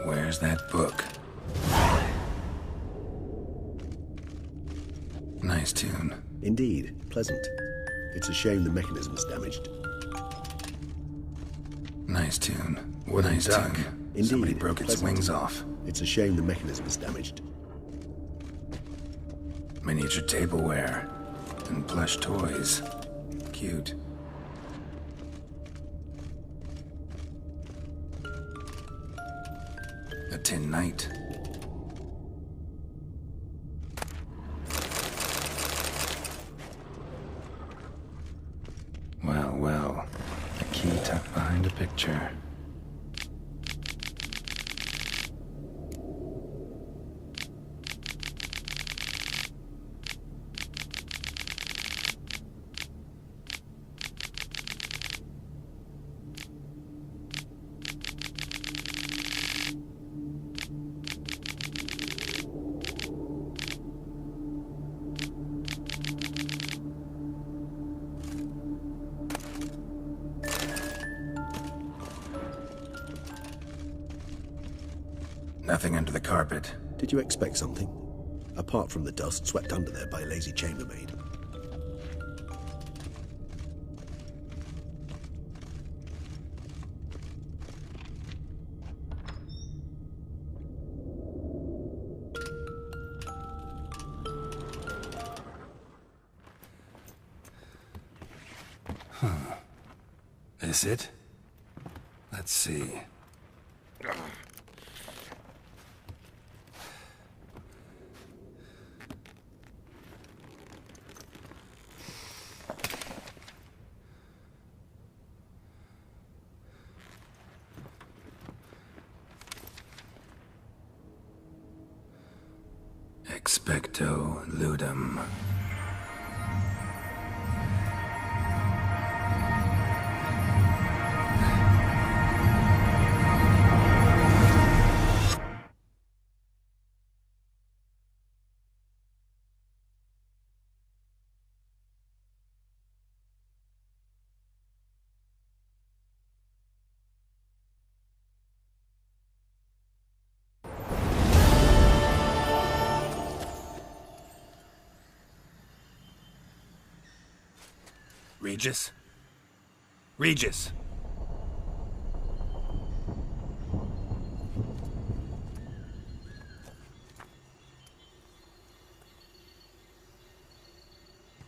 Where's that book? Nice tune. Indeed, pleasant. It's a shame the mechanism's damaged. Nice tune. Nice tune. Indeed, Somebody broke its pleasant. wings off. It's a shame the mechanism's damaged. Miniature tableware. And plush toys. Cute. A tin knight. Well, well. A key tucked behind a picture. Nothing under the carpet. Did you expect something? Apart from the dust swept under there by a lazy chambermaid. Is it? Let's see. Expecto ludum. Regis? Regis!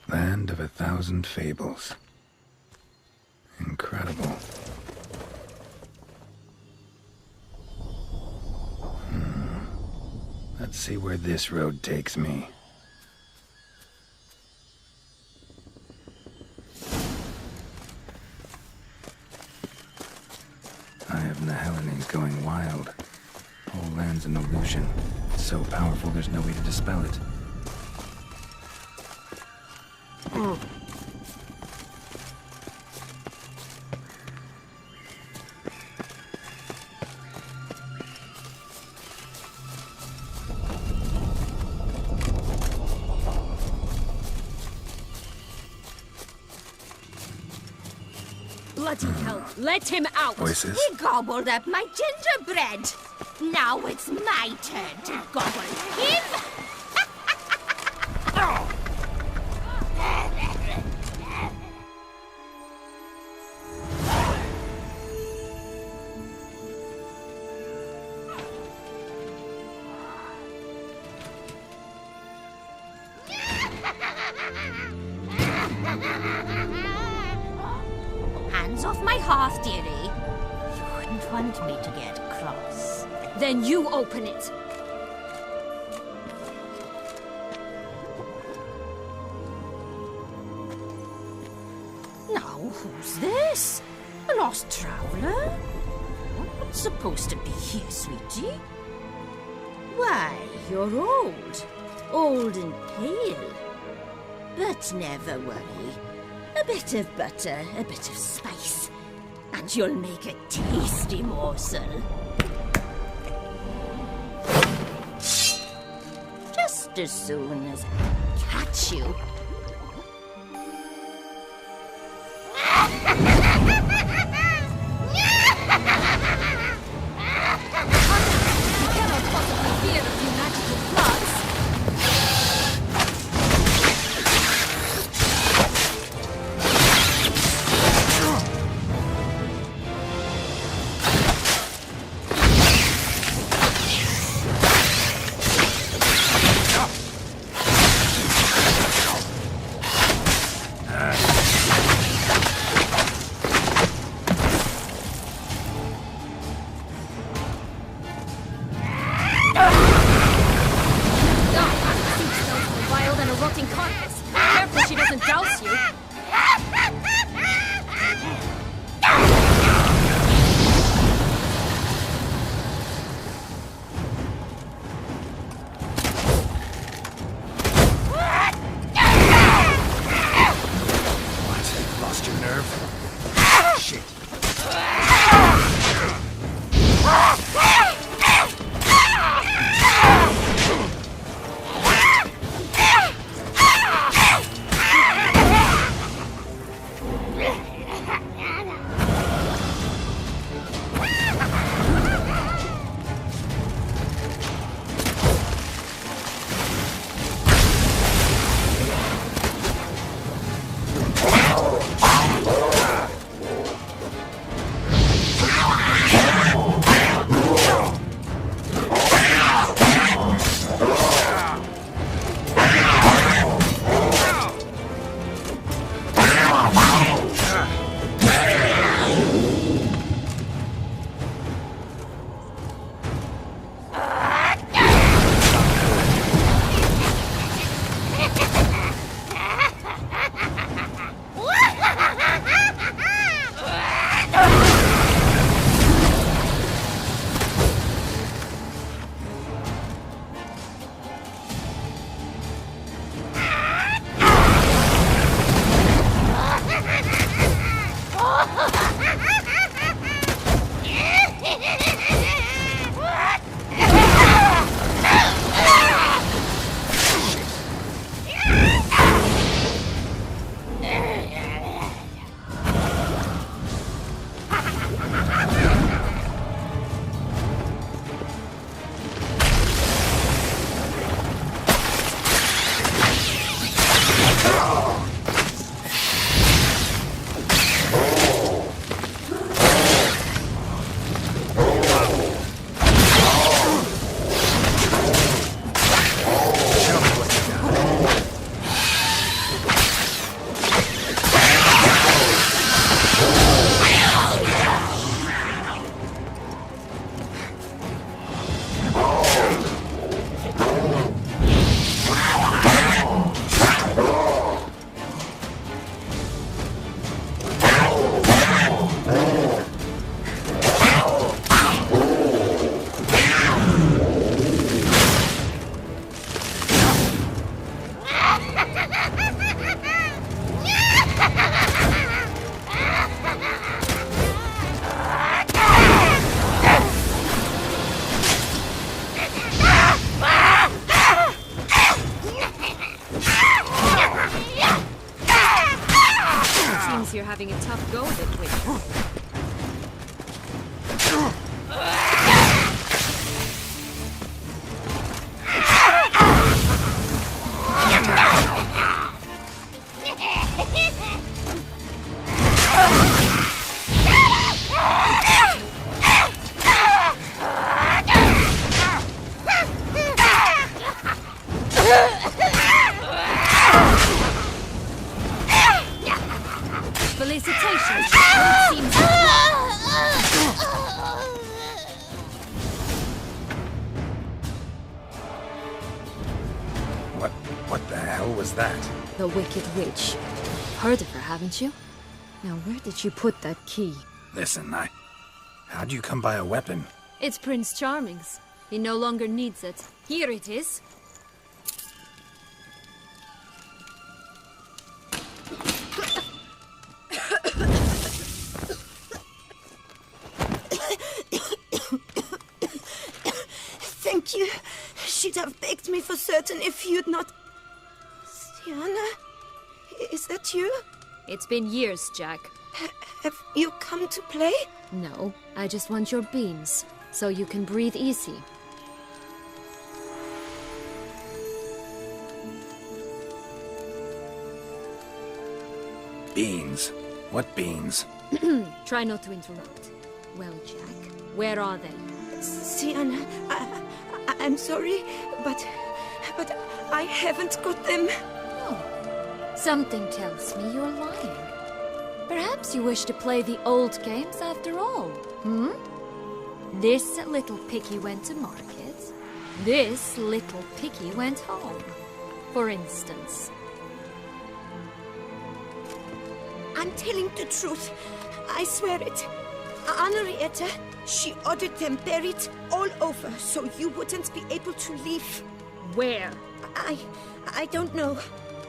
Land of 1,000 fables. Incredible. Let's see where this road takes me. The Hellenes going wild. Whole land's an illusion. It's so powerful there's no way to dispel it. Bloody hell, let him out! Voices. He gobbled up my gingerbread. Now it's my turn to gobble him. Hands off my hearth, dearie. You wouldn't want me to get cross. Then you open it. Now, who's this? A lost traveler? Not supposed to be here, sweetie. Why, you're old. Old and pale. But never worry. A bit of butter, a bit of spice, and you'll make a tasty morsel. Just as soon as I catch you. having a tough go of it, Witcher. Felicitations. It seems What the hell was that? the Wicked Witch. Heard of her, haven't you? Now, where did you put that key? Listen, how'd you come by a weapon? It's Prince Charming's. He no longer needs it. Here it is. Thank you. She'd have begged me for certain if you'd not... Sienna? Is that you? It's been years, Jack. Have you come to play? No, I just want your beans, so you can breathe easy. Beans? What beans? Try not to interrupt. Well, Jack, where are they? Sienna, I'm sorry, but I haven't got them. Oh, something tells me you're lying. Perhaps you wish to play the old games after all, hmm? This little piggy went to market. This little piggy went home, for instance. I'm telling the truth. I swear it. Henrietta, she ordered them buried all over so you wouldn't be able to leave. Where? I don't know.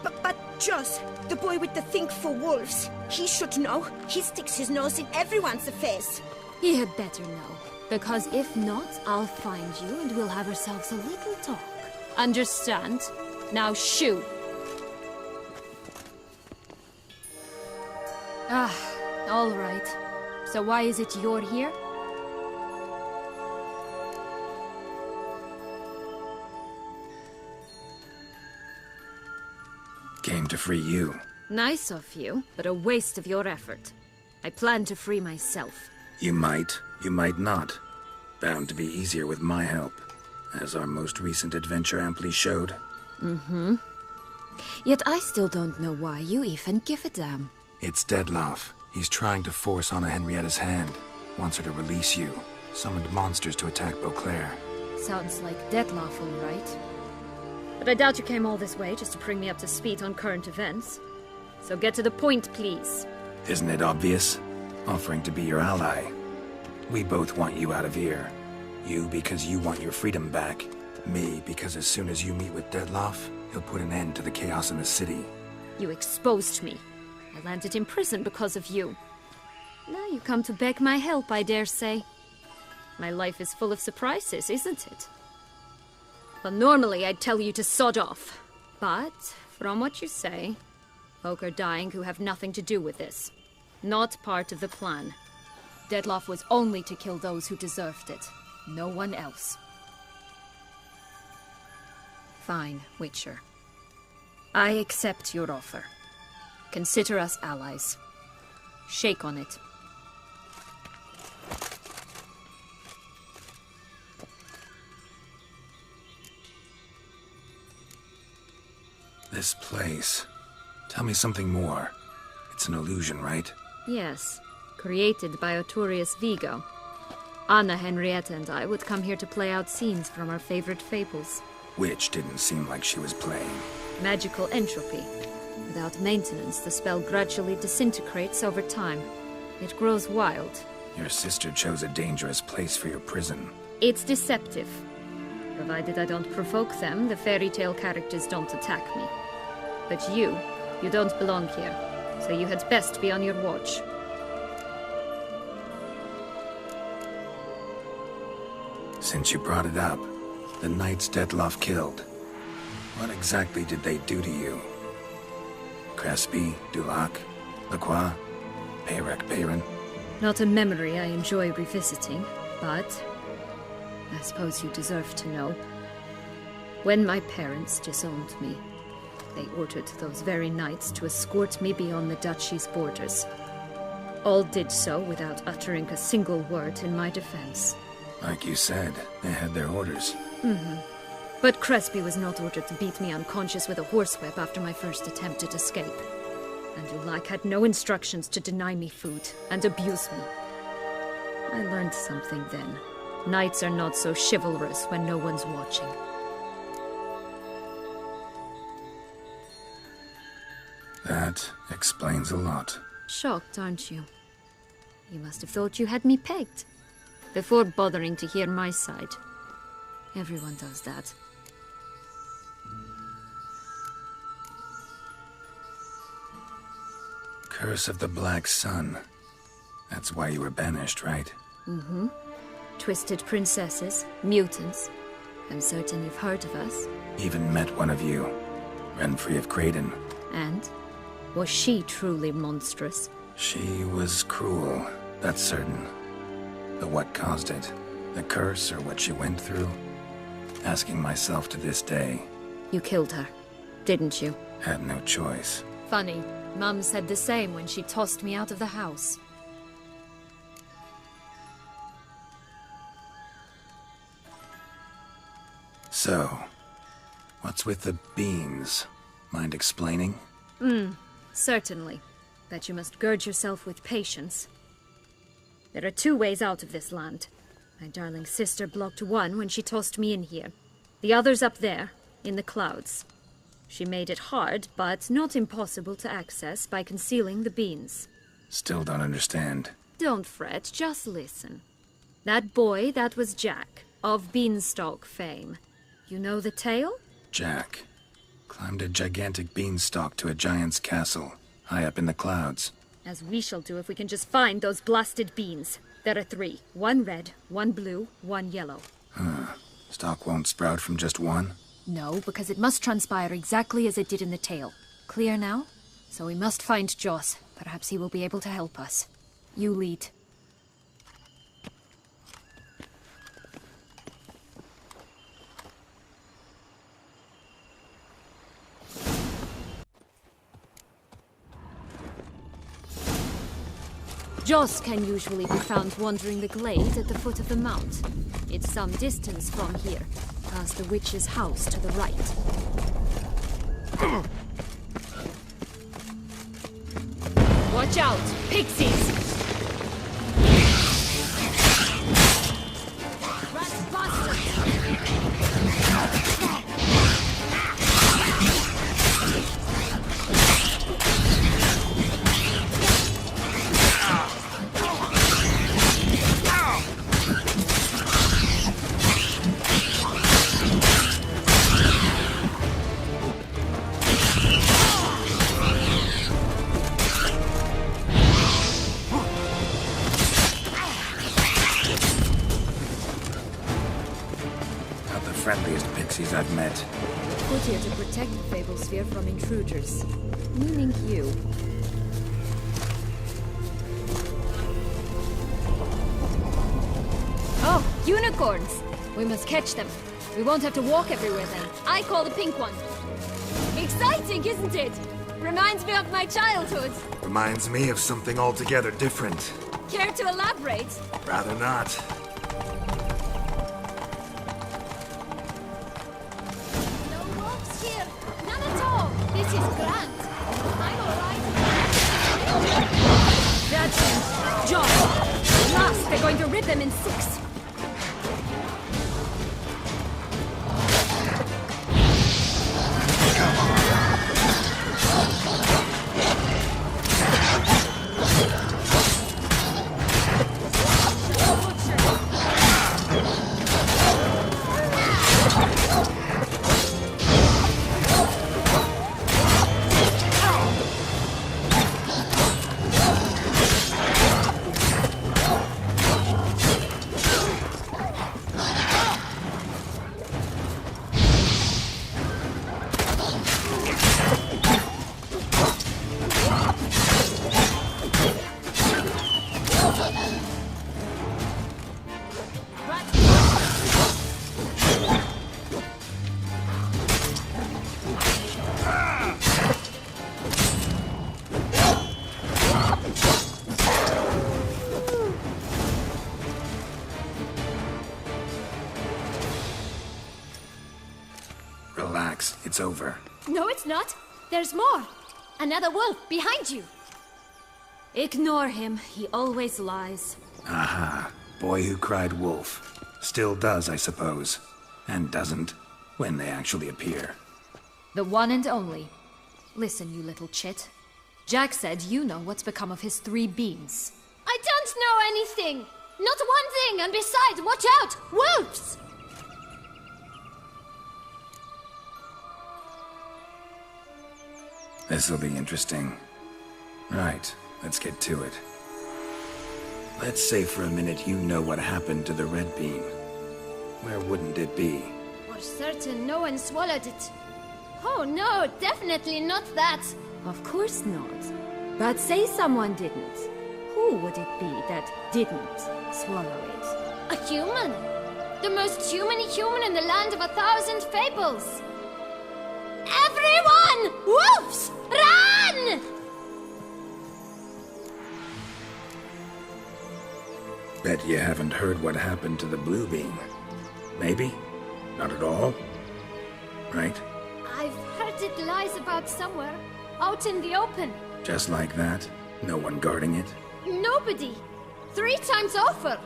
But Joss, the boy with the thing for wolves, he should know. He sticks his nose in everyone's affairs. He had better know, because if not, I'll find you and we'll have ourselves a little talk. Understand? Now shoo! Ah, all right. So why is it you're here? Came to free you. Nice of you, but a waste of your effort. I plan to free myself. You might not. Bound to be easier with my help, as our most recent adventure amply showed. Mm-hmm. Yet I still don't know why you even give a damn. It's Dettlaff. He's trying to force Anna Henrietta's hand. Wants her to release you. Summoned monsters to attack Beauclair. Sounds like Dettlaff, all right. But I doubt you came all this way just to bring me up to speed on current events. So get to the point, please. Isn't it obvious? Offering to be your ally. We both want you out of here. You because you want your freedom back. Me because as soon as you meet with Dettlaff, he'll put an end to the chaos in the city. You exposed me. I landed in prison because of you. Now you come to beg my help, I dare say. My life is full of surprises, isn't it? Well, normally I'd tell you to sod off. But, from what you say, folk are dying who have nothing to do with this. Not part of the plan. Dettlaff was only to kill those who deserved it. No one else. Fine, Witcher. I accept your offer. Consider us allies. Shake on it. This place. Tell me something more. It's an illusion, right? Yes. Created by Arturius Vigo. Anna, Henrietta, and I would come here to play out scenes from our favorite fables. Which didn't seem like she was playing. Magical entropy. Without maintenance, the spell gradually disintegrates over time. It grows wild. Your sister chose a dangerous place for your prison. It's deceptive. Provided I don't provoke them, the fairy tale characters don't attack me. But you don't belong here, so you had best be on your watch. Since you brought it up, the knights Dettlaff killed. What exactly did they do to you? Crespi, Dulac, Lacroix? Perek Baron? Not a memory I enjoy revisiting, but I suppose you deserve to know. When my parents disowned me, they ordered those very knights to escort me beyond the duchy's borders. All did so without uttering a single word in my defense. Like you said, they had their orders. But Crespi was not ordered to beat me unconscious with a horsewhip after my first attempted escape. And Ulak had no instructions to deny me food and abuse me. I learned something then. Knights are not so chivalrous when no one's watching. That explains a lot. Shocked, aren't you? You must have thought you had me pegged. Before bothering to hear my side. Everyone does that. Curse of the Black Sun. That's why you were banished, right? Twisted princesses, mutants. I'm certain you've heard of us. Even met one of you. Renfrey of Creighton. And? Was she truly monstrous? She was cruel, that's certain. But what caused it? The curse or what she went through? Asking myself to this day. You killed her, didn't you? Had no choice. Funny. Mum said the same when she tossed me out of the house. So, what's with the beans? Mind explaining? Certainly. But you must gird yourself with patience. There are 2 ways out of this land. My darling sister blocked one when she tossed me in here. The other's up there, in the clouds. She made it hard, but not impossible to access by concealing the beans. Still don't understand. Don't fret, just listen. That boy, that was Jack, of Beanstalk fame. You know the tale? Jack climbed a gigantic beanstalk to a giant's castle, high up in the clouds. As we shall do if we can just find those blasted beans. There are 3. 1 red, 1 blue, 1 yellow. Stalk won't sprout from just one? No, because it must transpire exactly as it did in the tale. Clear now? So we must find Joss. Perhaps he will be able to help us. You lead. Joss can usually be found wandering the glade at the foot of the mount. It's some distance from here, past the witch's house to the right. Watch out! Pixies! Rats Friendliest pixies I've met. Put here to protect the Fable Sphere from intruders. Meaning you. Oh, unicorns! We must catch them. We won't have to walk everywhere then. I call the pink one. Exciting, isn't it? Reminds me of my childhood. Reminds me of something altogether different. Care to elaborate? Rather not. This is grand. I'm alright. That's it. Joss. At last, they're going to rip them in 6. Relax, it's over. No, it's not. There's more. Another wolf behind you. Ignore him. He always lies. Aha. Boy who cried wolf. Still does, I suppose. And doesn't, when they actually appear. The one and only. Listen, you little chit. Jack said you know what's become of his 3 beans. I don't know anything! Not one thing, and besides, watch out! Wolves! This'll be interesting. Right, let's get to it. Let's say for a minute you know what happened to the red bean. Where wouldn't it be? For certain, no one swallowed it. Oh no, definitely not that. Of course not. But say someone didn't. Who would it be that didn't swallow it? A human. The most human in the land of 1,000 fables. Everyone! Wolves! Run! Bet you haven't heard what happened to the blue bean. Maybe? Not at all? Right? I've heard it lies about somewhere. Out in the open. Just like that? No one guarding it? Nobody. 3 times over.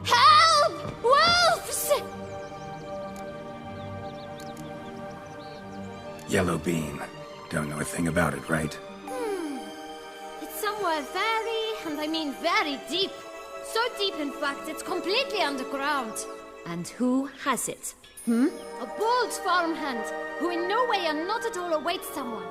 Help! Wolves! Yellow bean. Don't know a thing about it, right? It's somewhere very, and I mean very deep. So deep, in fact, it's completely underground. And who has it? A bold farmhand, who in no way and not at all awaits someone.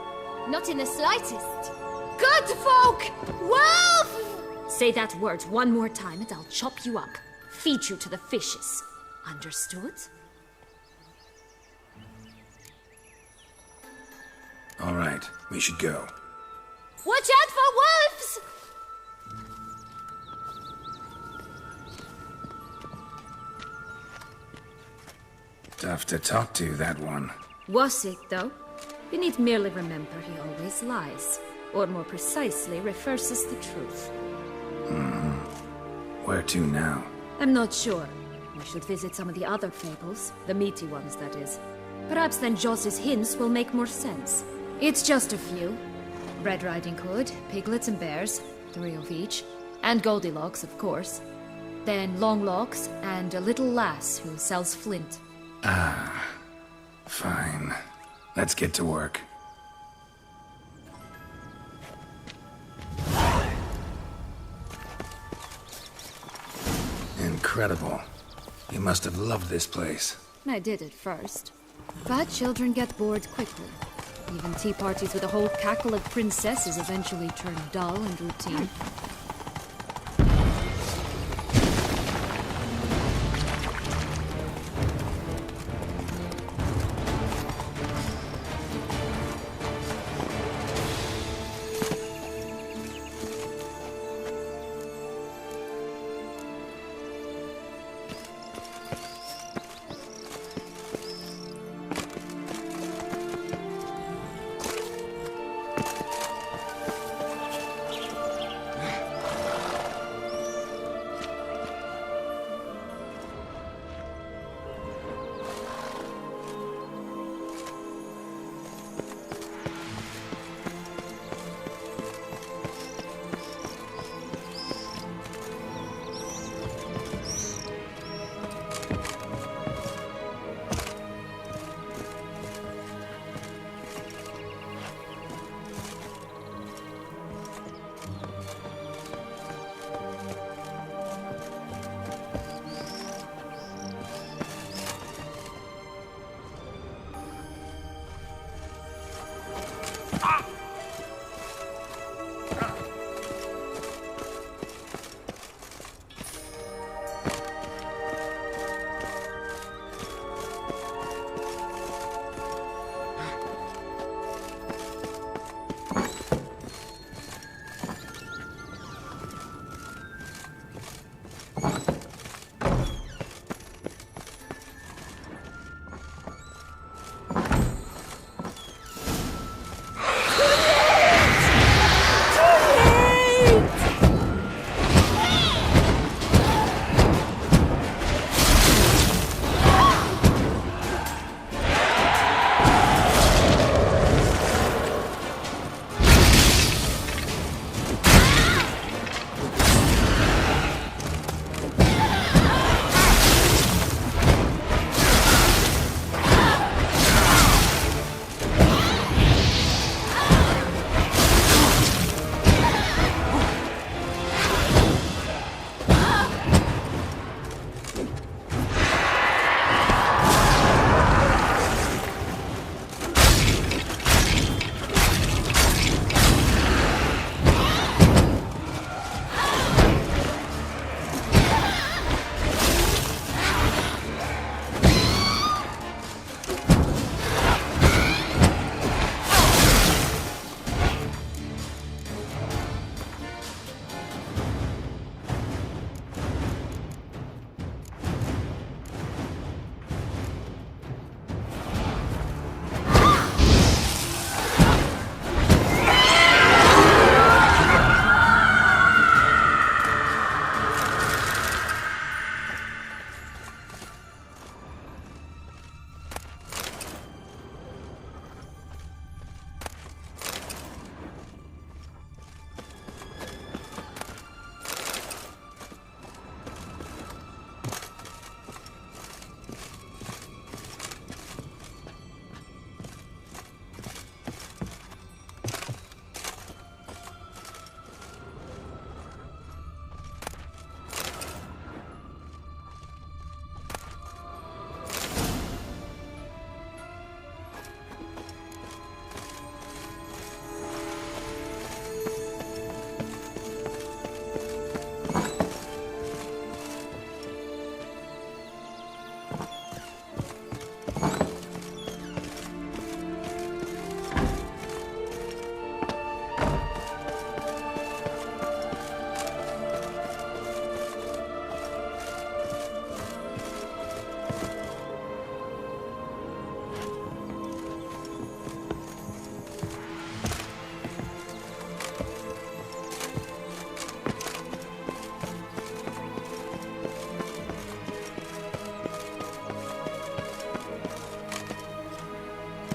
Not in the slightest. Good folk! Wolf! Say that word one more time and I'll chop you up. Feed you to the fishes. Understood? All right, we should go. Watch out for wolves! Tough to talk to, that one. Was it, though? You need merely remember he always lies. Or more precisely, reverses the truth. Where to now? I'm not sure. We should visit some of the other fables. The meaty ones, that is. Perhaps then Joss's hints will make more sense. It's just a few. Red Riding Hood, piglets and bears, 3 of each. And Goldilocks, of course. Then Longlocks, and a little lass who sells flint. Fine. Let's get to work. Incredible. You must have loved this place. I did at first. But children get bored quickly. Even tea parties with a whole cackle of princesses eventually turn dull and routine.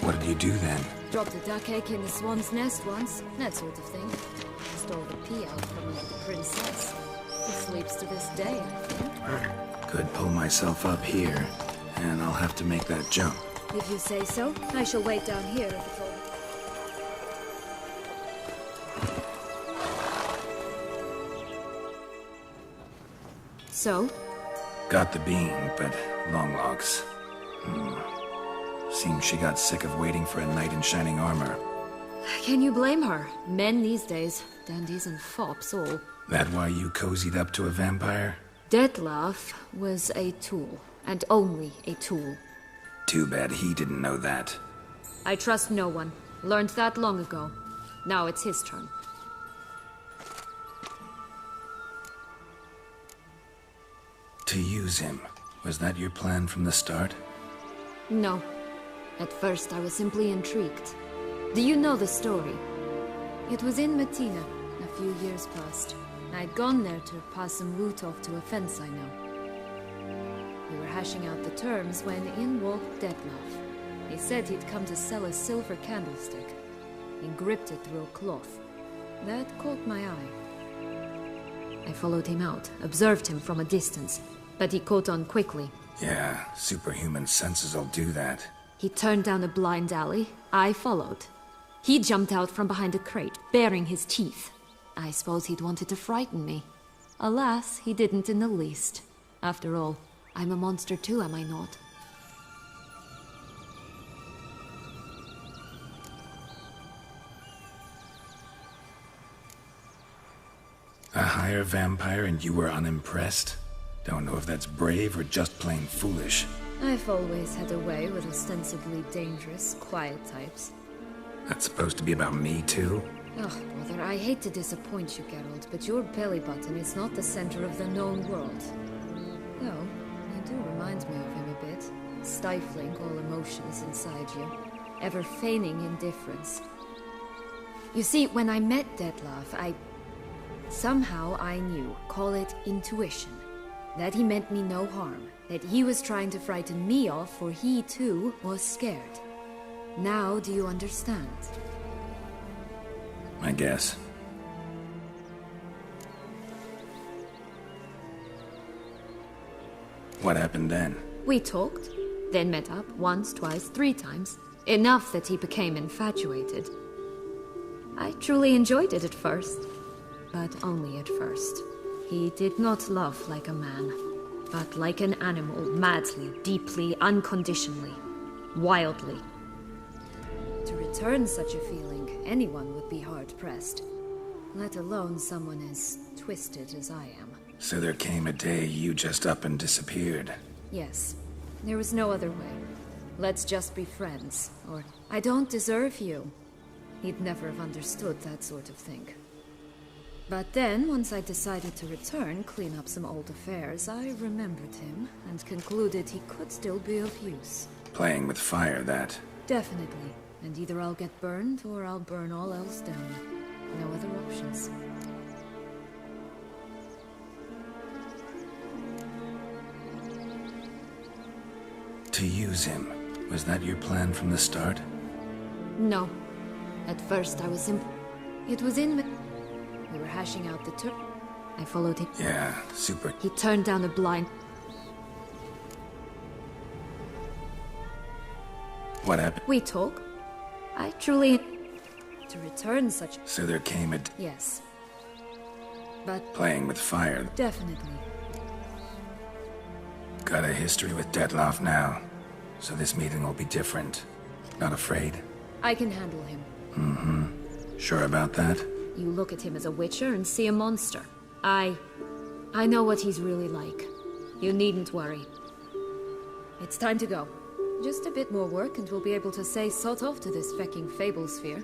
What did you do then? Dropped a duck egg in the swan's nest once, that sort of thing. Stole the pea out from under the princess. He sleeps to this day, I think. Could pull myself up here, and I'll have to make that jump. If you say so, I shall wait down here if it's all... So? Got the bean, but long locks. Seems she got sick of waiting for a knight in shining armor. Can you blame her? Men these days, dandies and fops all. That why you cozied up to a vampire? Detlef was a tool, and only a tool. Too bad he didn't know that. I trust no one. Learned that long ago. Now it's his turn. To use him. Was that your plan from the start? No. At first I was simply intrigued. Do you know the story? It was in Matina, a few years past. I'd gone there to pass some loot off to a fence I know. We were hashing out the terms when in walked Detlef. He said he'd come to sell a silver candlestick. He gripped it through a cloth. That caught my eye. I followed him out, observed him from a distance, but he caught on quickly. Yeah, superhuman senses will do that. He turned down a blind alley. I followed. He jumped out from behind a crate, baring his teeth. I suppose he'd wanted to frighten me. Alas, he didn't in the least. After all, I'm a monster too, am I not? A higher vampire and you were unimpressed? Don't know if that's brave or just plain foolish. I've always had a way with ostensibly dangerous, quiet types. That's supposed to be about me too? Ugh, brother, I hate to disappoint you, Geralt, but your belly button is not the center of the known world. Though, you do remind me of him a bit. Stifling all emotions inside you. Ever feigning indifference. You see, when I met Detlef, somehow I knew, call it intuition, that he meant me no harm, that he was trying to frighten me off, for he too was scared. Now do you understand? I guess. What happened then? We talked, then met up once, twice, 3 times. Enough that he became infatuated. I truly enjoyed it at first, but only at first. He did not love like a man, but like an animal, madly, deeply, unconditionally, wildly. To return such a feeling, anyone would be hard-pressed, let alone someone as twisted as I am. So there came a day you just up and disappeared. Yes, there was no other way. Let's just be friends, or I don't deserve you. He'd never have understood that sort of thing. But then, once I decided to return, clean up some old affairs, I remembered him and concluded he could still be of use. Playing with fire, that. Definitely. And either I'll get burned or I'll burn all else down. No other options. To use him. Was that your plan from the start? No. At first I was It was in... We were hashing out the I followed him. Yeah, super. He turned down a blind... What happened? We talk. I truly... To return such... So there came a... Yes. But... Playing with fire. Definitely. Got a history with Detlef now. So this meeting will be different. Not afraid? I can handle him. Mm-hmm. Sure about that? You look at him as a witcher and see a monster. I know what he's really like. You needn't worry. It's time to go. Just a bit more work and we'll be able to say sod off to this fecking fable sphere.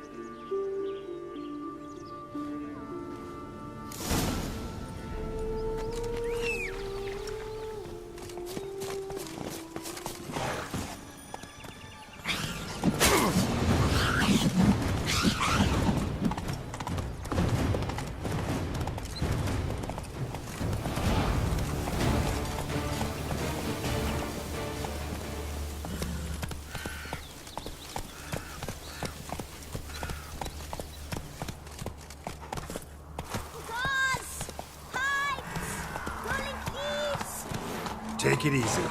Take it easy.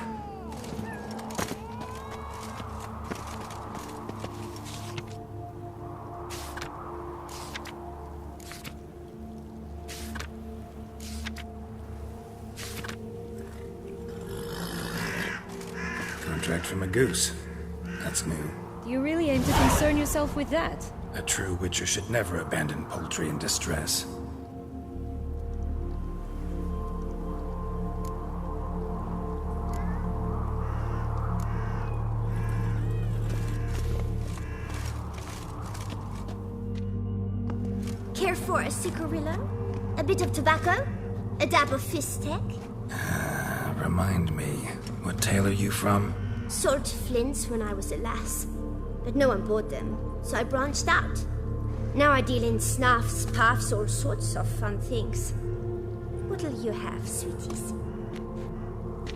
Contract from a goose. That's new. Do you really aim to concern yourself with that? A true witcher should never abandon poultry in distress. Care for a cigarillo? A bit of tobacco? A dab of fistek? Remind me, what tale are you from? Sold flints when I was a lass, but no one bought them, so I branched out. Now I deal in snuffs, puffs, all sorts of fun things. What'll you have, sweeties?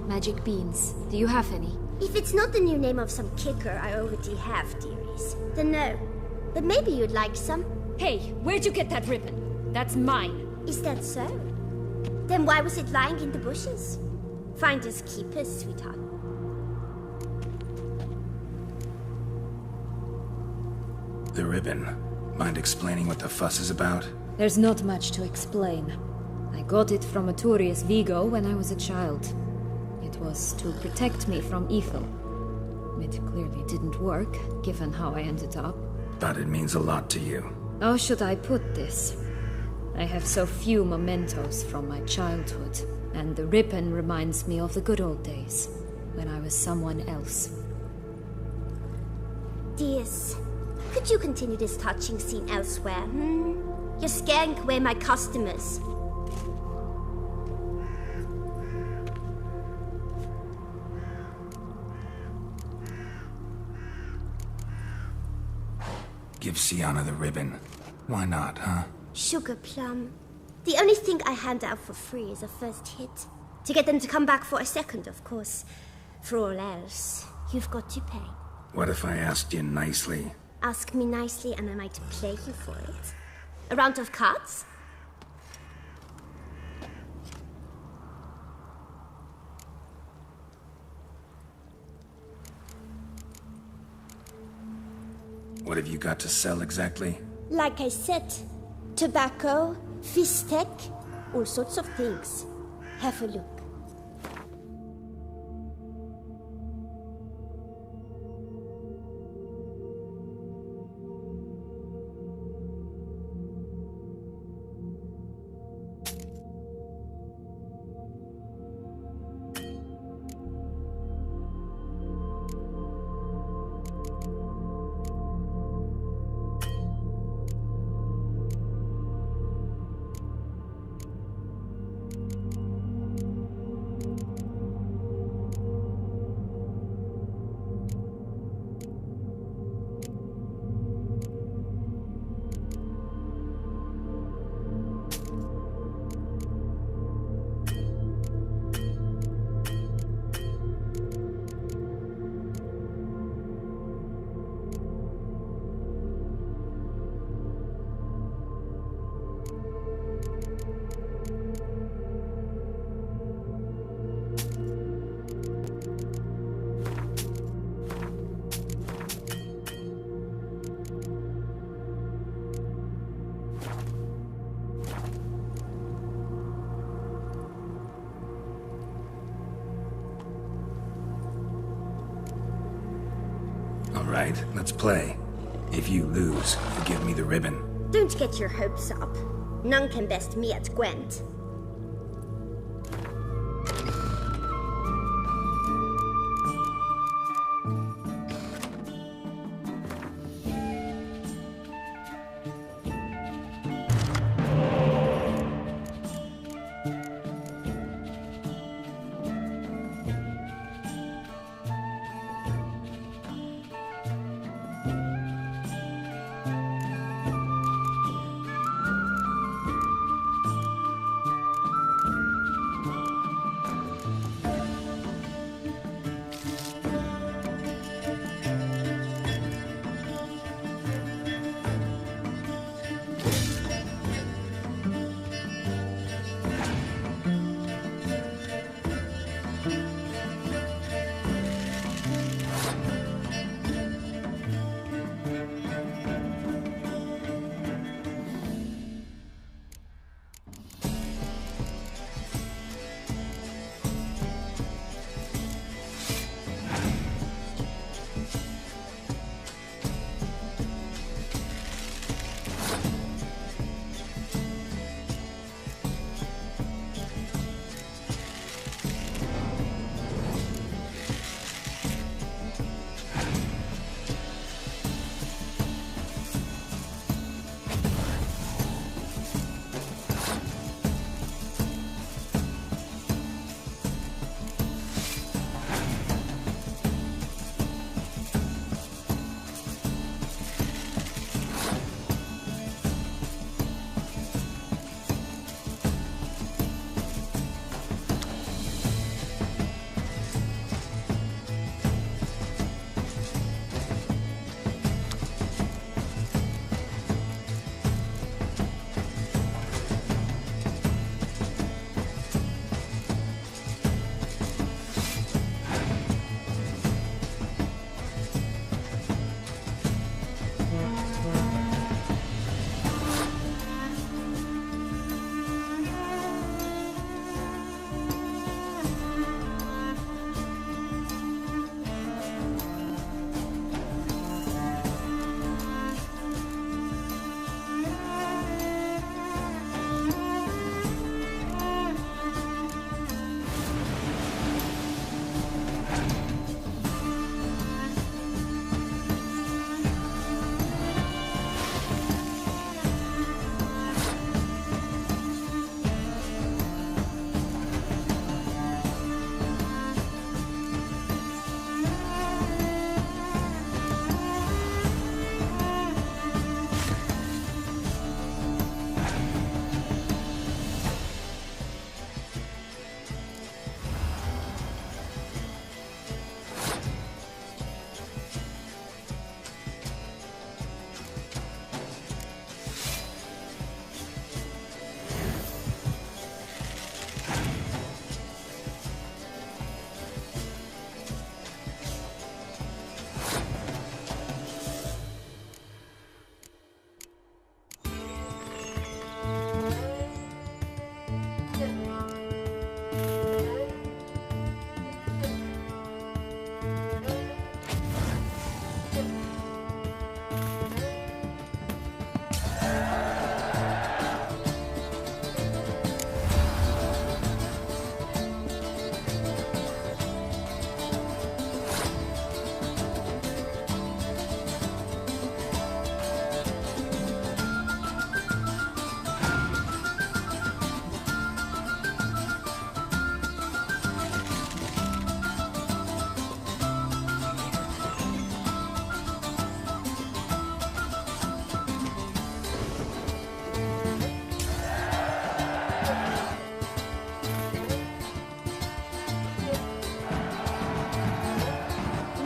Magic beans. Do you have any? If it's not the new name of some kicker I already have, dearies, then no. But maybe you'd like some. Hey, where'd you get that ribbon? That's mine. Is that so? Then why was it lying in the bushes? Finders keepers, sweetheart. The ribbon. Mind explaining what the fuss is about? There's not much to explain. I got it from a Turius Vigo when I was a child. It was to protect me from evil. It clearly didn't work, given how I ended up. But it means a lot to you. How should I put this? I have so few mementos from my childhood, and the ribbon reminds me of the good old days, when I was someone else. Dears, could you continue this touching scene elsewhere, You're scaring away my customers. Give Sienna the ribbon. Why not, huh? Sugar plum. The only thing I hand out for free is a first hit. To get them to come back for a second, of course. For all else, you've got to pay. What if I asked you nicely? Ask me nicely and I might play you for it. A round of cards? What have you got to sell exactly? Like I said, tobacco, fistek, all sorts of things. Have a look. Alright, let's play. If you lose, you give me the ribbon. Don't get your hopes up. None can best me at Gwent.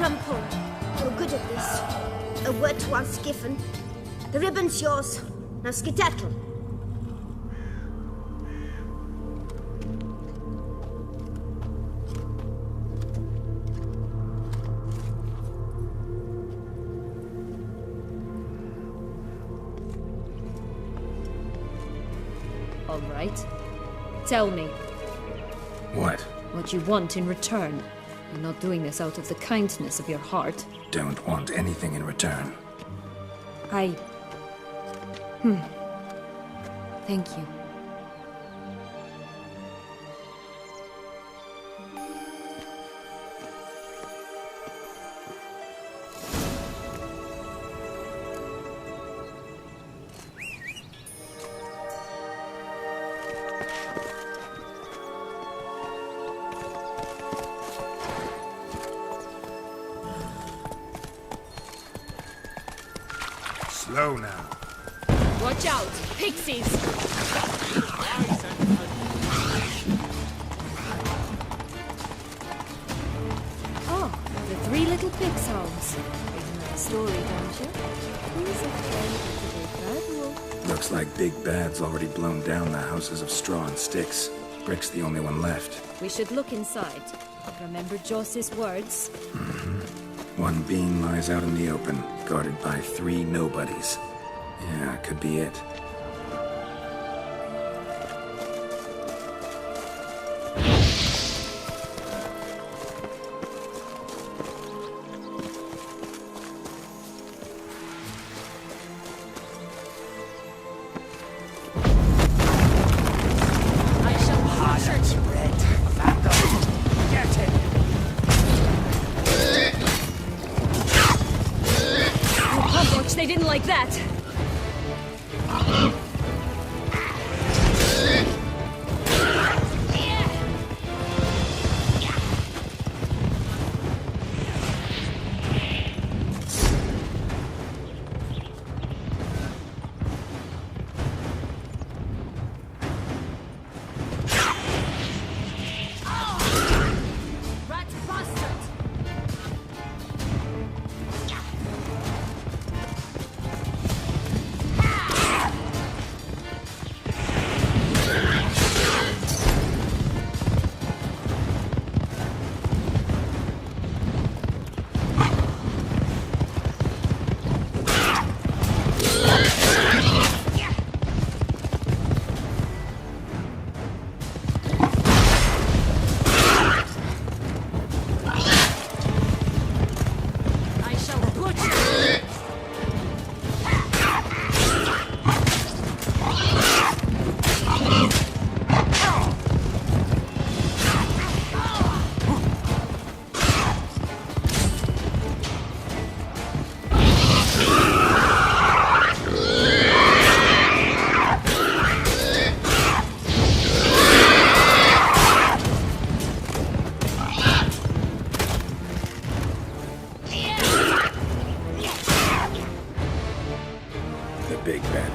Rumple, you're good at this. A word once given. The ribbon's yours. Now skedaddle. All right. Tell me. What? What you want in return. You're not doing this out of the kindness of your heart. Don't want anything in return. Thank you. Slow now. Watch out! Pixies! Oh, the three little pig sounds. You know the story, don't you? Who's afraid of the big bad wolf? Looks like Big Bad's already blown down the houses of straw and sticks. Brick's the only one left. We should look inside. Remember Joss's words? One being lies out in the open, guarded by 3 nobodies. Yeah, could be it. They didn't like that.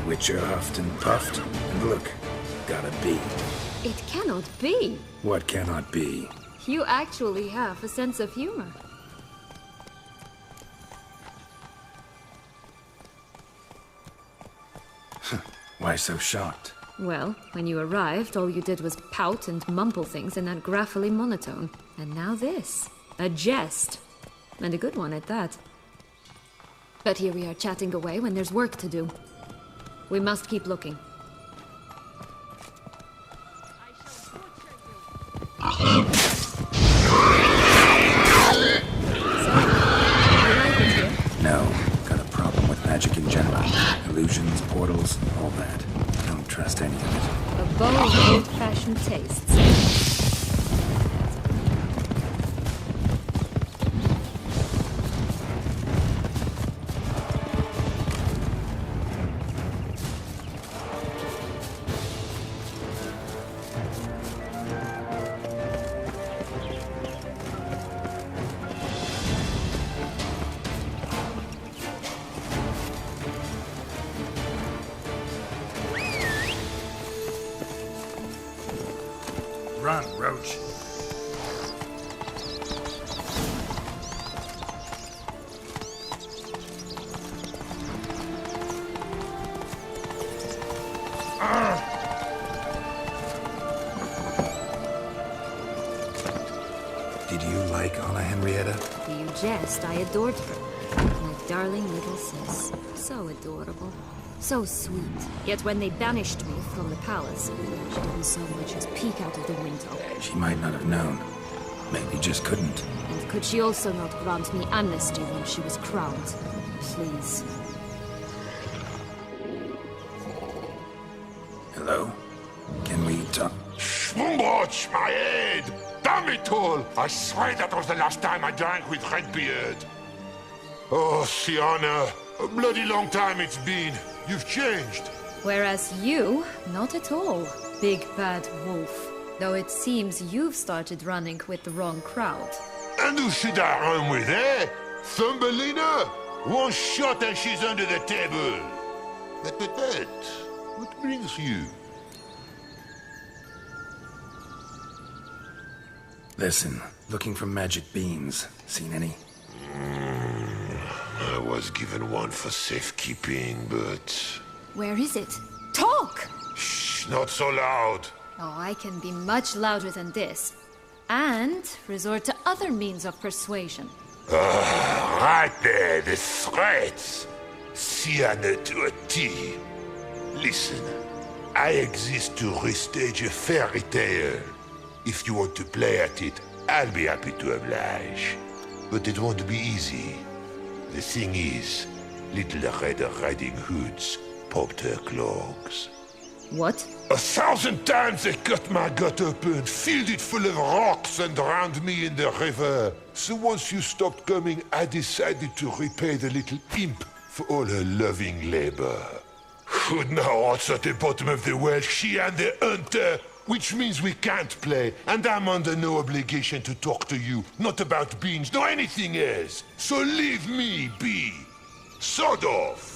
Witcher huffed and puffed, and look, got a bee. It cannot be. What cannot be? You actually have a sense of humor. Why so shocked? Well, when you arrived, all you did was pout and mumble things in that graphily monotone. And now this. A jest. And a good one at that. But here we are chatting away when there's work to do. We must keep looking. No, got a problem with magic in general. Illusions, portals, all that. Don't trust any of it. A bold, old-fashioned tastes. Run, Roach. Henrietta? Do you jest? I adored her. My darling little sis. So adorable. So sweet. Yet when they banished me from the palace, she didn't so much as peek out of the window. She might not have known. Maybe just couldn't. And could she also not grant me amnesty when she was crowned? Please. Hello? Can we talk? Schwumbotsch, my head! Damn it all! I swear that was the last time I drank with Redbeard. Oh, Sienna, a bloody long time it's been. You've changed. Whereas you, not at all, big bad wolf. Though it seems you've started running with the wrong crowd. And who should I run with, eh? Thumbelina? One shot and she's under the table. But, what brings you? Listen, looking for magic beans. Seen any? I was given one for safekeeping, but... Where is it? Talk! Shh, not so loud. Oh, I can be much louder than this. And resort to other means of persuasion. Right there, the threats. Sienna to a T. Listen, I exist to restage a fairy tale. If you want to play at it, I'll be happy to oblige. But it won't be easy. The thing is, Little Red Riding Hoods popped her clogs. What? 1,000 times they cut my gut open, filled it full of rocks and drowned me in the river. So once you stopped coming, I decided to repay the little imp for all her loving labor. Who now what's at the bottom of the well? She and the hunter, which means we can't play, and I'm under no obligation to talk to you, not about beans, nor anything else. So leave me be. Sod off.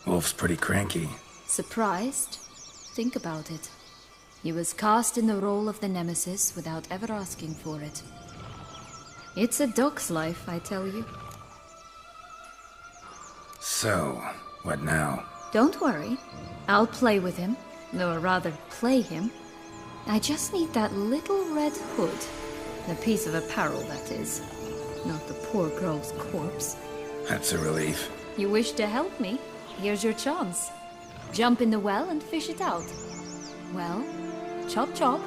Wolf's pretty cranky. Surprised? Think about it. He was cast in the role of the nemesis without ever asking for it. It's a dog's life, I tell you. So, what now? Don't worry. I'll play with him. Or rather, play him. I just need that little red hood. The piece of apparel, that is. Not the poor girl's corpse. That's a relief. You wish to help me? Here's your chance. Jump in the well and fish it out. Well, chop chop.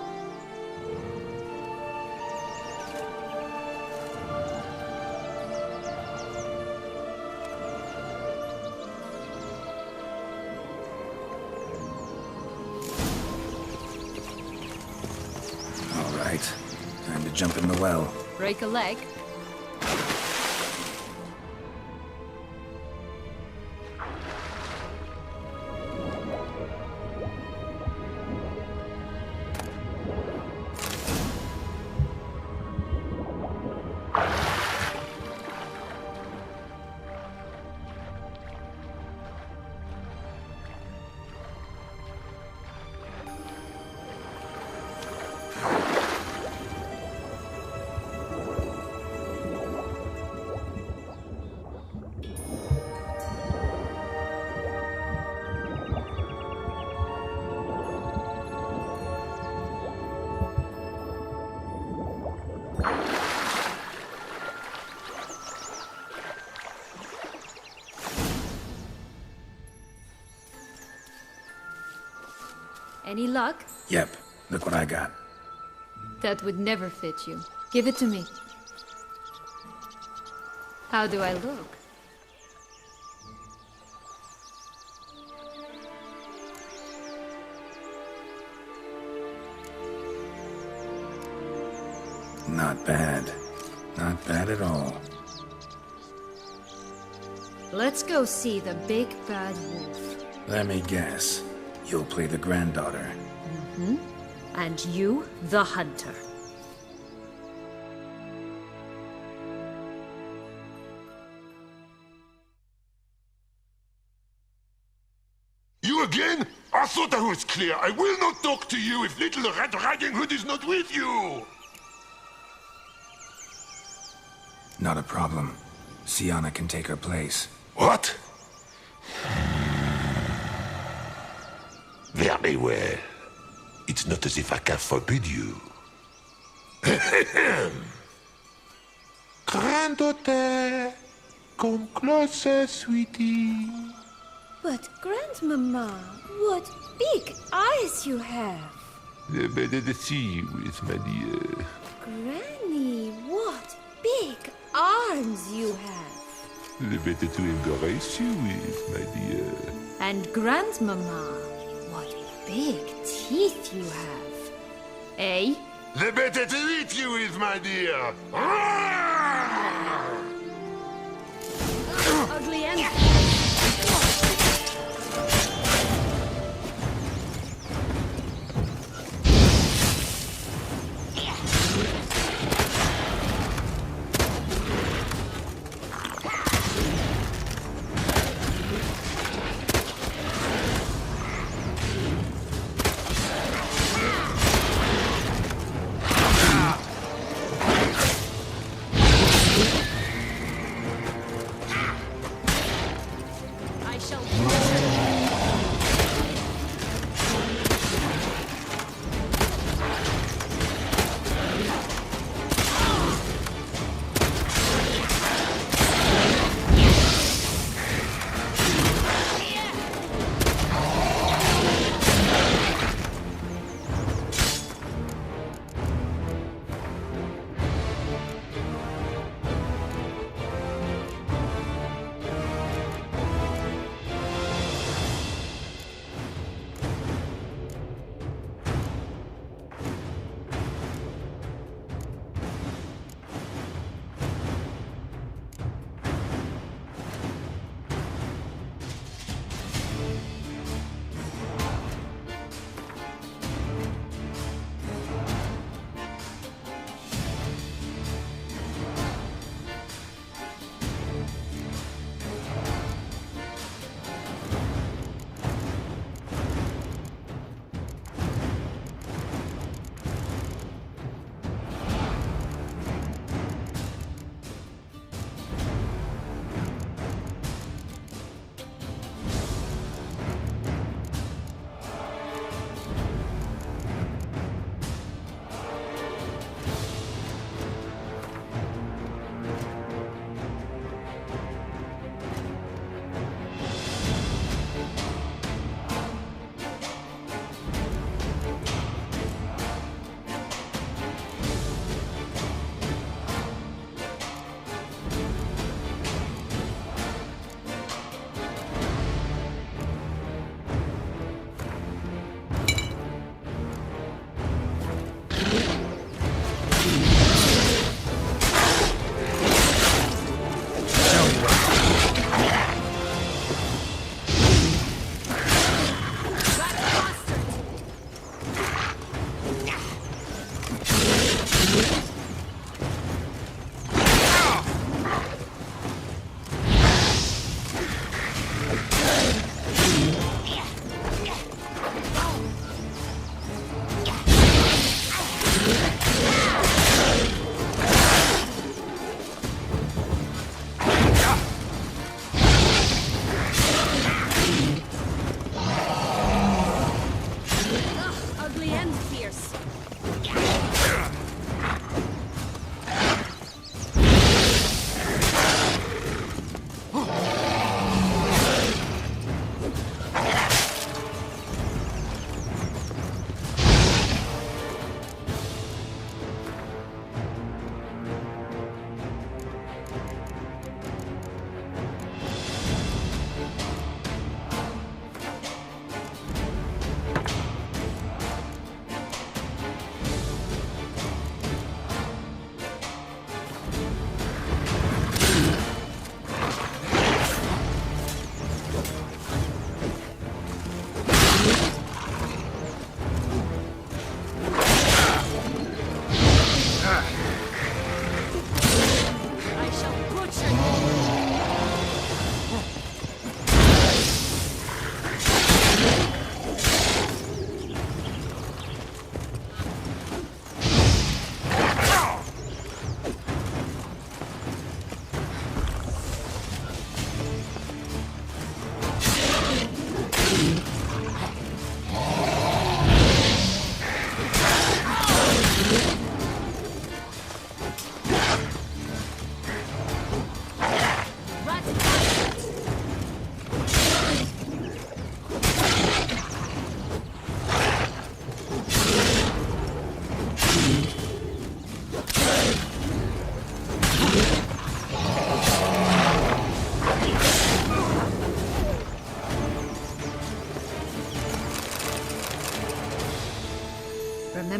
All right. Time to jump in the well. Break a leg. Any luck? Yep, look what I got. That would never fit you. Give it to me. How do I look? Not bad. Not bad at all. Let's go see the big bad wolf. Let me guess. You'll play the granddaughter. Mm-hmm. And you, the hunter. You again? I thought I was clear. I will not talk to you if Little Red Riding Hood is not with you. Not a problem. Sienna can take her place. What? Very well. It's not as if I can forbid you. Granddaughter, come closer, sweetie. But, Grandmama, what big eyes you have. The better to see you with, my dear. Granny, what big arms you have. The better to embrace you with, my dear. And Grandmama, what big teeth you have. Eh? The better to eat you with, my dear. Ugly and...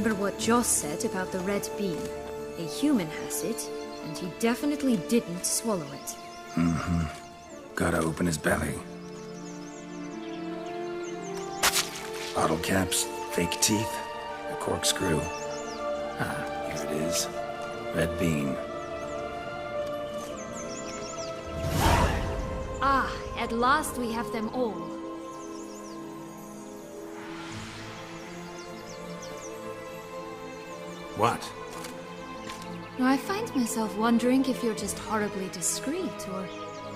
remember what Joss said about the red bean. A human has it, and he definitely didn't swallow it. Mm-hmm. Gotta open his belly. Bottle caps, fake teeth, a corkscrew. Ah, here it is. Red bean. Ah, at last we have them all. What? Now, I find myself wondering if you're just horribly discreet, or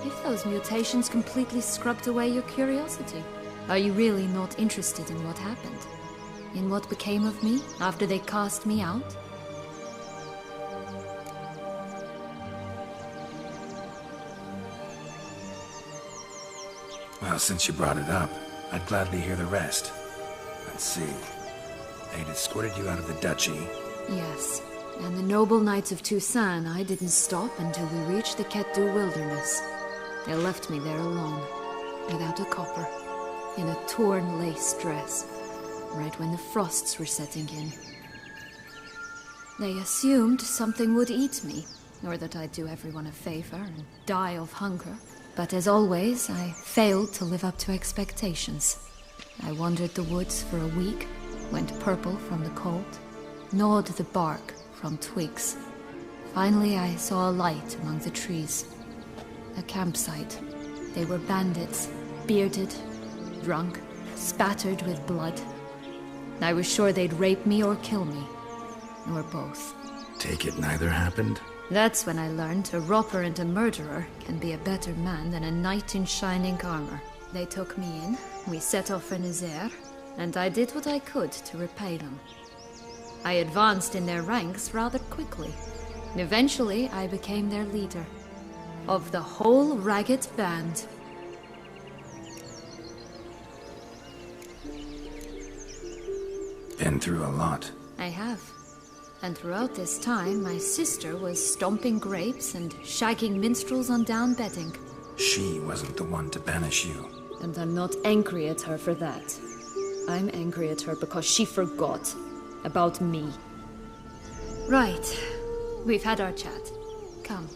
if those mutations completely scrubbed away your curiosity. Are you really not interested in what happened? In what became of me after they cast me out? Well, since you brought it up, I'd gladly hear the rest. Let's see. They'd escorted you out of the duchy. Yes. And the noble knights of Toussaint, I didn't stop until we reached the Ketdu wilderness. They left me there alone, without a copper, in a torn lace dress, right when the frosts were setting in. They assumed something would eat me, or that I'd do everyone a favor and die of hunger. But as always, I failed to live up to expectations. I wandered the woods for a week, went purple from the cold, gnawed the bark from twigs. Finally, I saw a light among the trees. A campsite. They were bandits, bearded, drunk, spattered with blood. I was sure they'd rape me or kill me, or both. Take it neither happened? That's when I learned a robber and a murderer can be a better man than a knight in shining armor. They took me in, we set off for Nazaire, and I did what I could to repay them. I advanced in their ranks rather quickly. Eventually, I became their leader. Of the whole ragged band. Been through a lot. I have. And throughout this time, my sister was stomping grapes and shagging minstrels on down bedding. She wasn't the one to banish you. And I'm not angry at her for that. I'm angry at her because she forgot about me. Right. We've had our chat. Come.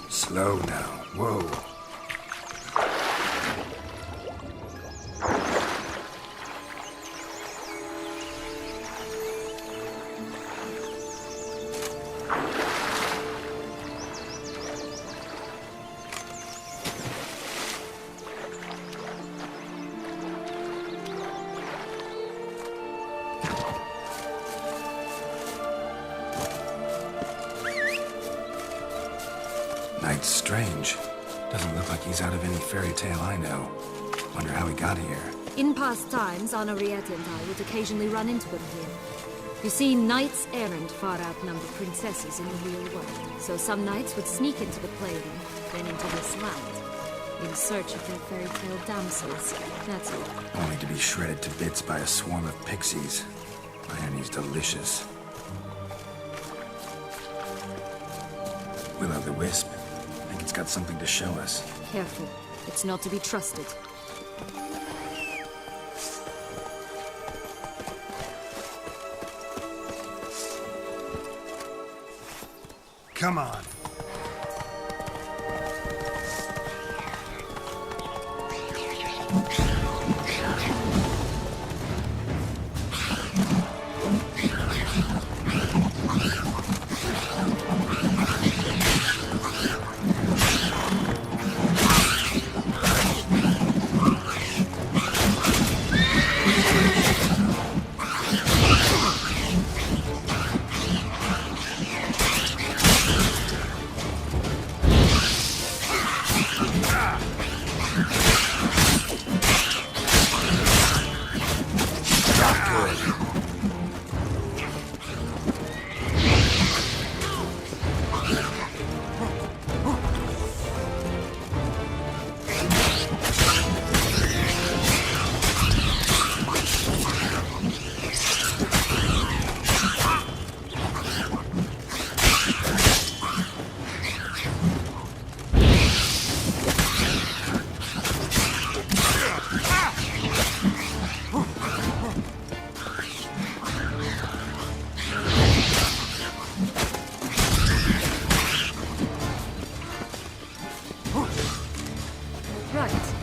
Slow now. Whoa. Knight's strange. Doesn't look like he's out of any fairy tale I know. Wonder how he got here. In past times, Henrietta and I would occasionally run into him here. You see, knights errant far outnumber princesses in the real world. So some knights would sneak into the playroom, then into this land, in search of their fairy tale damsels. That's all. Only to be shredded to bits by a swarm of pixies. Irony's delicious. Will-o'-the-wisp. I think it's got something to show us. Careful. It's not to be trusted. Come on.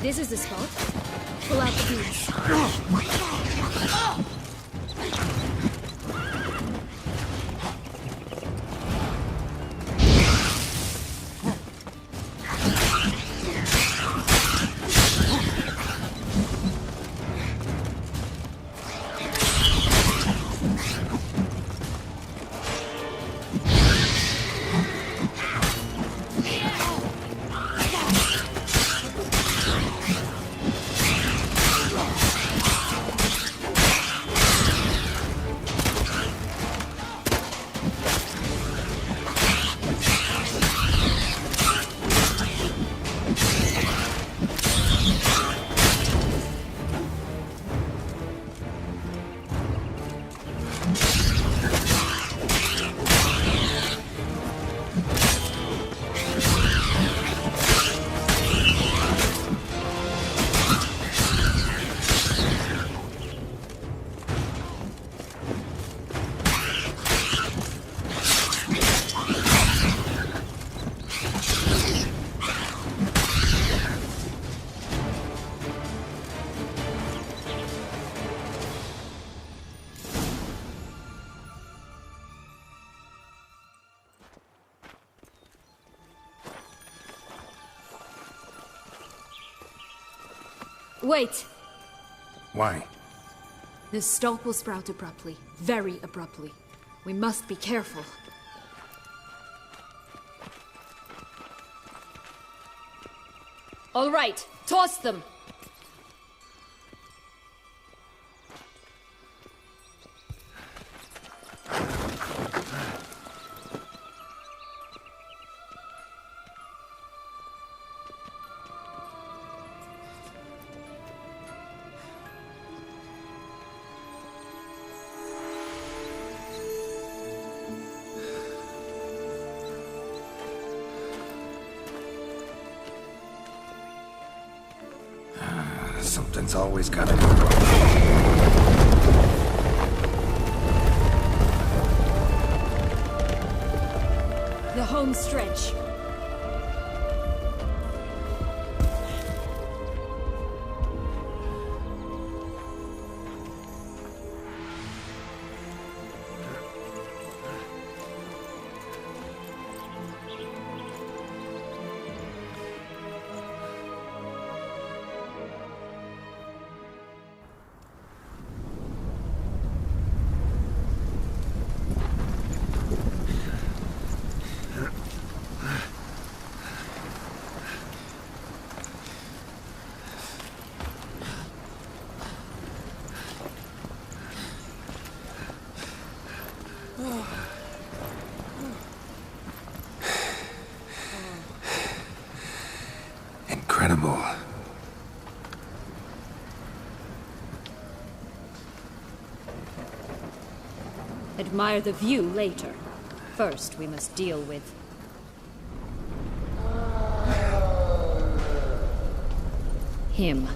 This is the spot. Pull out the beads. Wait! Why? The stalk will sprout abruptly. Very abruptly. We must be careful. All right, toss them! Something's always gotta go wrong. The home stretch. Incredible. Admire the view later. First, we must deal with... him.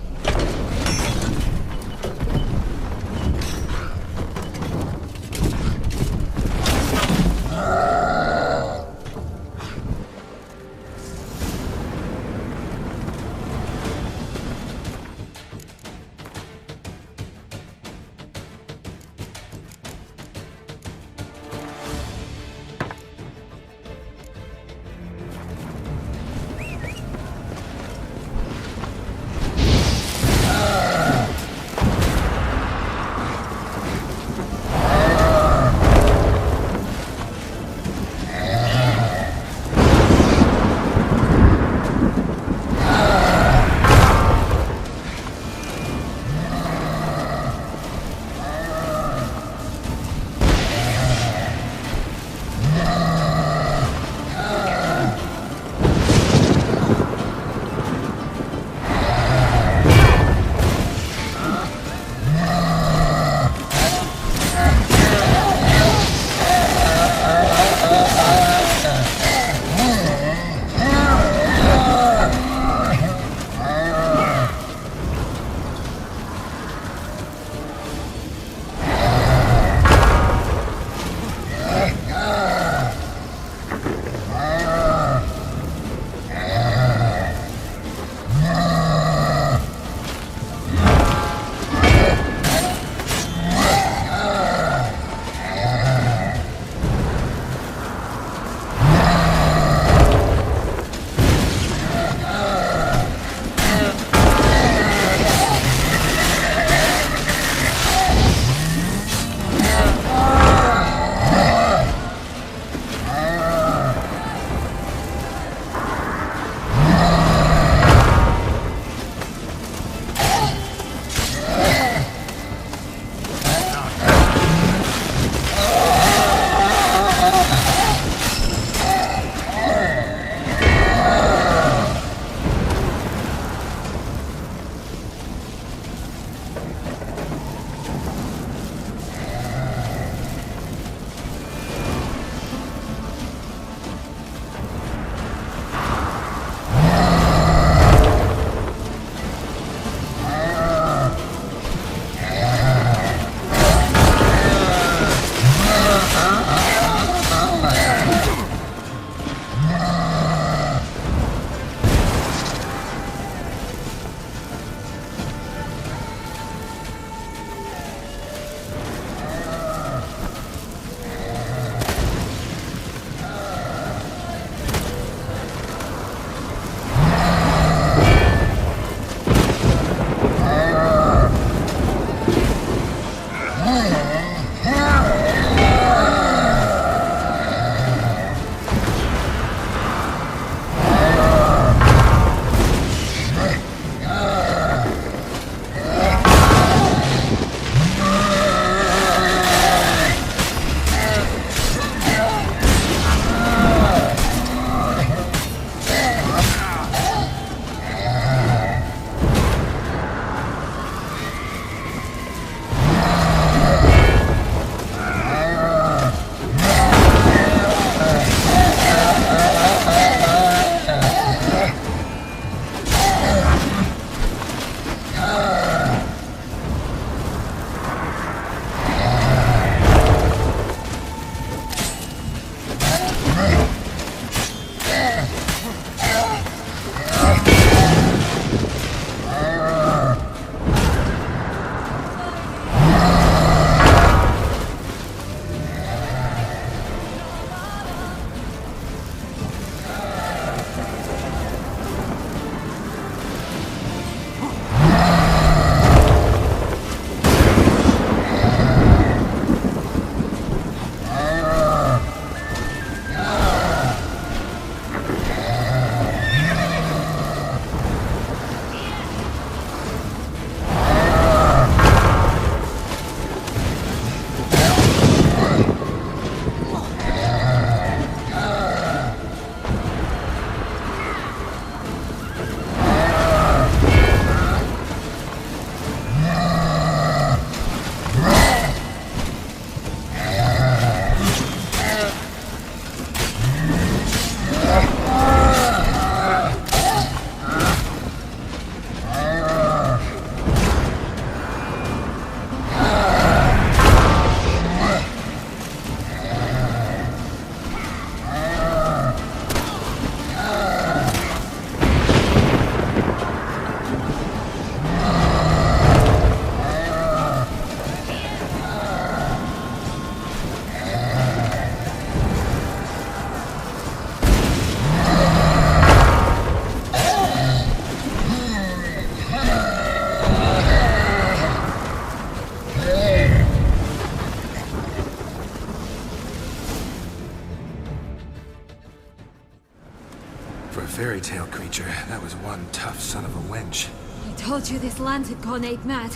For a fairy tale creature, that was one tough son of a wench. I told you this land had gone ape mad,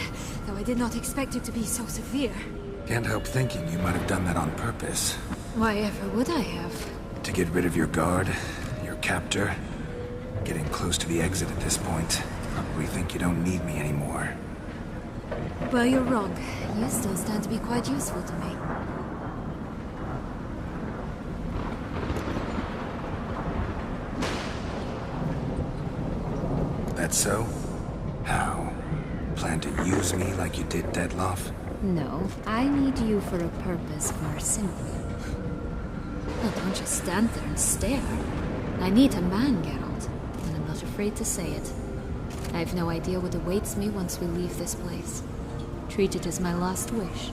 though I did not expect it to be so severe. Can't help thinking you might have done that on purpose. Why ever would I have? To get rid of your guard, your captor. Getting close to the exit at this point. Probably think you don't need me anymore. Well, you're wrong. You still stand to be quite useful to me. That so? How? Plan to use me like you did Dettlaff? No, I need you for a purpose far simpler. Well, don't just stand there and stare. I need a man, Geralt, and I'm not afraid to say it. I have no idea what awaits me once we leave this place. Treat it as my last wish.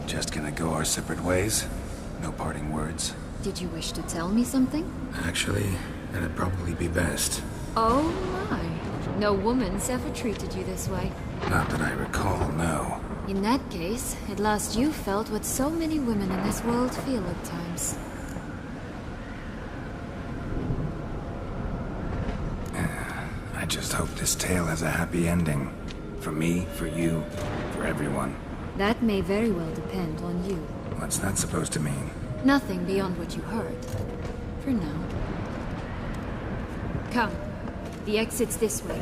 Just gonna go our separate ways? No parting words? Did you wish to tell me something? Actually, that'd probably be best. Oh my. No woman's ever treated you this way. Not that I recall, no. In that case, at last you felt what so many women in this world feel at times. I just hope this tale has a happy ending. For me, for you, for everyone. That may very well depend on you. What's that supposed to mean? Nothing beyond what you heard. For now. Come. The exit's this way.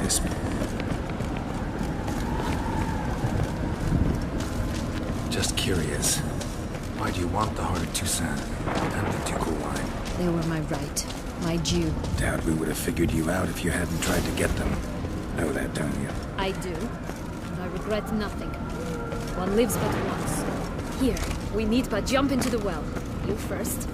miss me. Just curious. Why do you want the heart of Toussaint and the ducal wine? They were my right. My due. Doubt we would have figured you out if you hadn't tried to get them. Know that, don't you? I do. And I regret nothing. One lives but once. Here, we need but jump into the well. You first.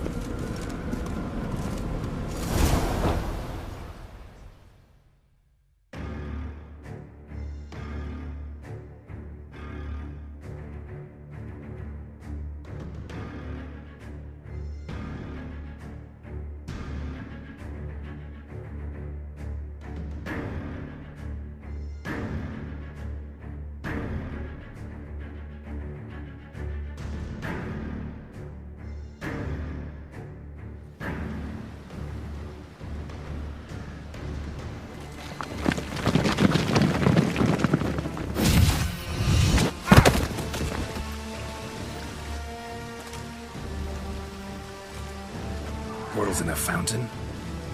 Portals in a fountain?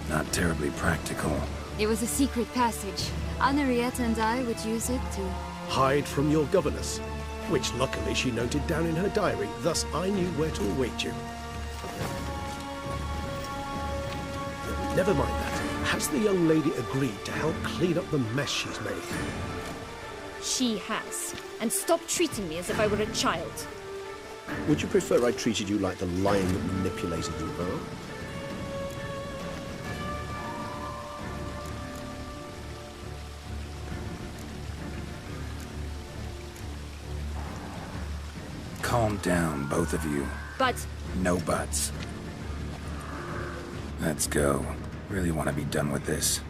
Not terribly practical. It was a secret passage. Henrietta and I would use it to... Hide from your governess, which luckily she noted down in her diary, thus I knew where to await you. Never mind that. Has the young lady agreed to help clean up the mess she's made? She has. And stop treating me as if I were a child. Would you prefer I treated you like the lion that manipulated you are? Calm down, both of you. But... No buts. Let's go. Really want to be done with this.